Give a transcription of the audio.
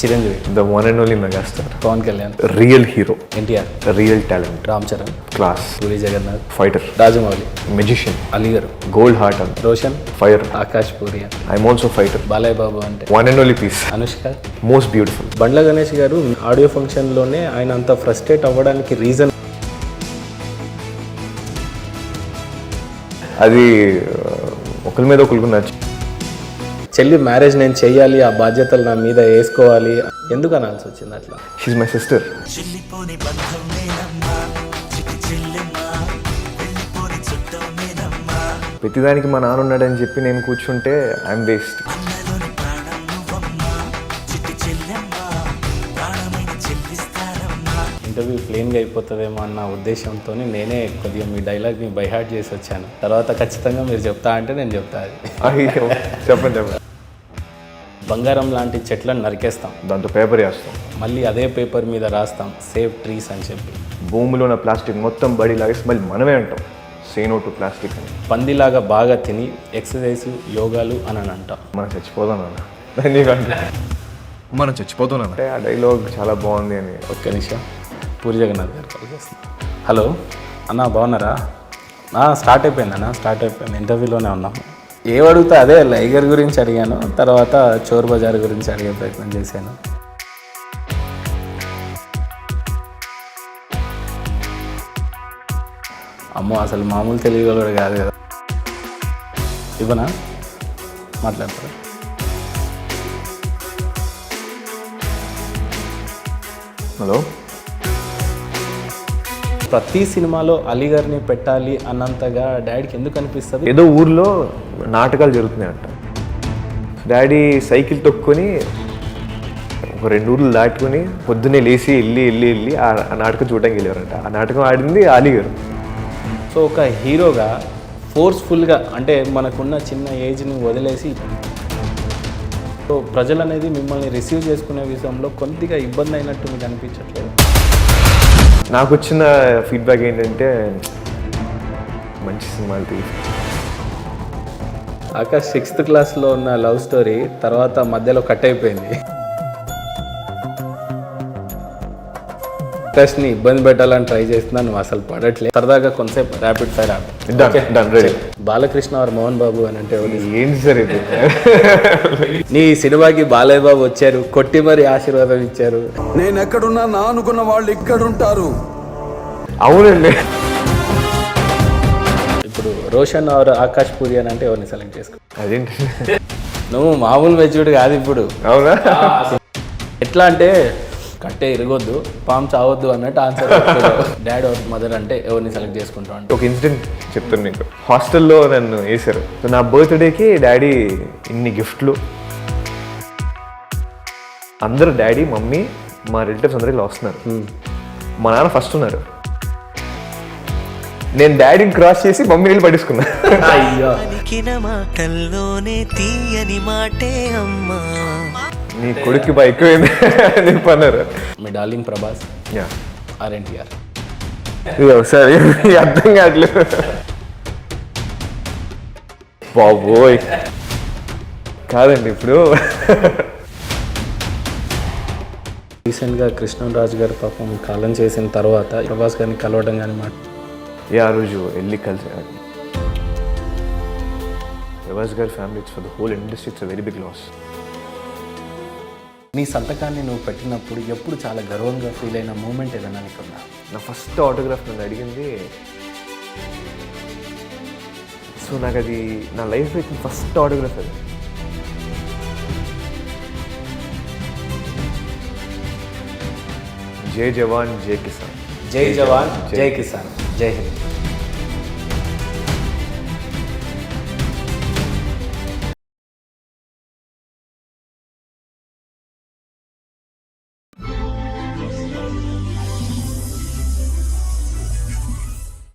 Chiranjeevi, the one and only megastar, Pawan Kalyan, real hero, NTR, real talent, Ram Charan, class, Puri Jagannath, fighter, Rajamouli, magician, అలీగారు, gold heart, Roshan, fire, Akash Puri, I'm also fighter, Balayya Babu అంటే one and only piece, Anushka. Most beautiful. Bandla Ganesh గారు audio ఫంక్షన్లోనే ఆయన అంత frustrate అవ్వడానికి reason అది ఒకరి మీద ఒకరికి నచ్చి చెల్లి మ్యారేజ్ నేను చెయ్యాలి, ఆ బాధ్యతలు నా మీద వేసుకోవాలి ఎందుకు అనాల్సి వచ్చింది అట్లా? She my sister. ప్రతిదానికి మా నాన్న ఉన్నాడని చెప్పి నేను కూర్చుంటే ఐఎమ్ వేస్ట్. ఇంటర్వ్యూ ప్లెయిన్గా అయిపోతుందేమో అన్న ఉద్దేశంతో నేనే కొద్దిగా మీ డైలాగ్ని బైహార్ట్ చేసి వచ్చాను. తర్వాత ఖచ్చితంగా మీరు చెప్తా అంటే నేను చెప్తా. అది చెప్పండి. బంగారం లాంటి చెట్లను నరికేస్తాం, దాంతో పేపర్ వేస్తాం, మళ్ళీ అదే పేపర్ మీద రాస్తాం సేవ్ ట్రీస్ అని చెప్పి. భూమిలో ఉన్న ప్లాస్టిక్ మొత్తం బడి లాగేసి మళ్ళీ మనమే అంటాం సే నో టు ప్లాస్టిక్ అని. పందిలాగా బాగా తిని ఎక్సర్సైజ్ యోగాలు అని అంటాం. మనం చచ్చిపోతాం అన్న, మనం చచ్చిపోతాం అంటే ఆ డైలాగ్ చాలా బాగుంది అని. ఒక్క నిమిషం, పూరి జగన్నాథ్ గారు కాల్ చేస్తాను. హలో అన్న, బాగున్నారా? స్టార్ట్ అయిపోయింది అన్న, స్టార్ట్ అయిపోయింది. ఇంటర్వ్యూలోనే ఉన్నాము. ఏమడుగుతా అదే లైగర్ గురించి అడిగాను, తర్వాత చోర్ బజార్ గురించి అడిగే ప్రయత్నం చేశాను. అమ్మో, అసలు మామూలు తెలుగులో కూడా కాదు కదా. ఇవ్వనా? మాట్లాడతారా? హలో. ప్రతి సినిమాలో అలీగారిని పెట్టాలి అన్నంతగా డాడీకి ఎందుకు అనిపిస్తుంది? ఏదో ఊర్లో నాటకాలు జరుగుతున్నాయి అంట. డాడీ సైకిల్ తొక్కుని ఒక 2 ఊర్లు దాటుకొని పొద్దున్నే లేచి వెళ్ళి ఆ నాటకం చూడడానికి వెళ్ళేవారంట. ఆ నాటకం ఆడింది అలీగారు. సో ఒక హీరోగా ఫోర్స్ఫుల్గా, అంటే మనకున్న చిన్న ఏజ్ని వదిలేసి సో ప్రజలు అనేది మిమ్మల్ని రిసీవ్ చేసుకునే విషయంలో కొద్దిగా ఇబ్బంది అయినట్టు మీకు అనిపించట్లేదు? నాకు వచ్చిన ఫీడ్బ్యాక్ ఏంటంటే మంచి సినిమాలు తీసి. ఆకాష్ 6th క్లాస్లో ఉన్న లవ్ స్టోరీ తర్వాత మధ్యలో కట్ అయిపోయింది. ఆకాష్ని ఇబ్బంది పెట్టాలని ట్రై చేస్తున్నా, నువ్వు అసలు పడట్లేదు. సరదాగా కొంతసేపు rapid fire ready. Balakrishna or Mohan Babu అని అంటే ఏంటి సార్ ఇది? నీ సినిమాకి బాలయ్య బాబు వచ్చారు, కొట్టి మరి ఆశీర్వాదం ఇచ్చారు. నేను ఎక్కడున్నా నా అనుకున్న వాళ్ళు ఇక్కడుంటారు. అవునండి. ఇప్పుడు రోషన్ ఆర్ ఆకాష్ పూరి అని అంటే ఎవరిని సెలెక్ట్ చేసుకో? అదేంటి, నువ్వు మామూలు మెచ్యూర్డ్ కాదు ఇప్పుడు. అవునా? ఎట్లా అంటే కట్టే ఇరగొద్దు, పాము చావద్దు అన్నట్టు ఆన్సర్. డాడ్ ఆర్ మదర్ అంటే ఎవరిని సెలెక్ట్ చేసుకుంటావు అంటే? ఒక ఇన్సిడెంట్ చెప్తాను నీకు. హాస్టల్లో నన్ను వేశారు. నా బర్త్డేకి డాడీ ఇన్ని గిఫ్ట్లు, అందరూ డాడీ మమ్మీ మా రిలేటివ్స్ అందరూ ఇలా వస్తున్నారు. మా నాన్న ఫస్ట్ ఉన్నారు. నేను డాడీని క్రాస్ చేసి మమ్మీ వెళ్ళి పట్టించుకున్నా. అయ్యో, నీ కొడుక్కి బాగా ఎక్కువైంది చెప్పన్నారు. మీ డార్లింగ్ ప్రభాస్ ఆర్ ఎన్టీఆర్? సరే, అర్థం కావట్లేదు బాబోయ్. కాదండి, ఇప్పుడు రీసెంట్గా కృష్ణరాజు గారు పాపం కాలం చేసిన తర్వాత ప్రభాస్ గారిని కలవడం కానీ ఆ రోజు వెళ్ళి కలిసి. ప్రభాస్ గారి family, it's for the whole industry, it's a very big loss. నీ సంతకాన్ని నువ్వు పెట్టినప్పుడు ఎప్పుడు చాలా గర్వంగా ఫీల్ అయిన మూమెంట్ ఏదైనా నీకున్నా? నా ఫస్ట్ ఆటోగ్రాఫ్ నన్ను అడిగింది. సో నాకు అది నా లైఫ్లో ఇచ్చిన ఫస్ట్ ఆటోగ్రాఫ్. అది జై జవాన్ జై కిసాన్. జై జవాన్ జై కిసాన్, జై హింద్.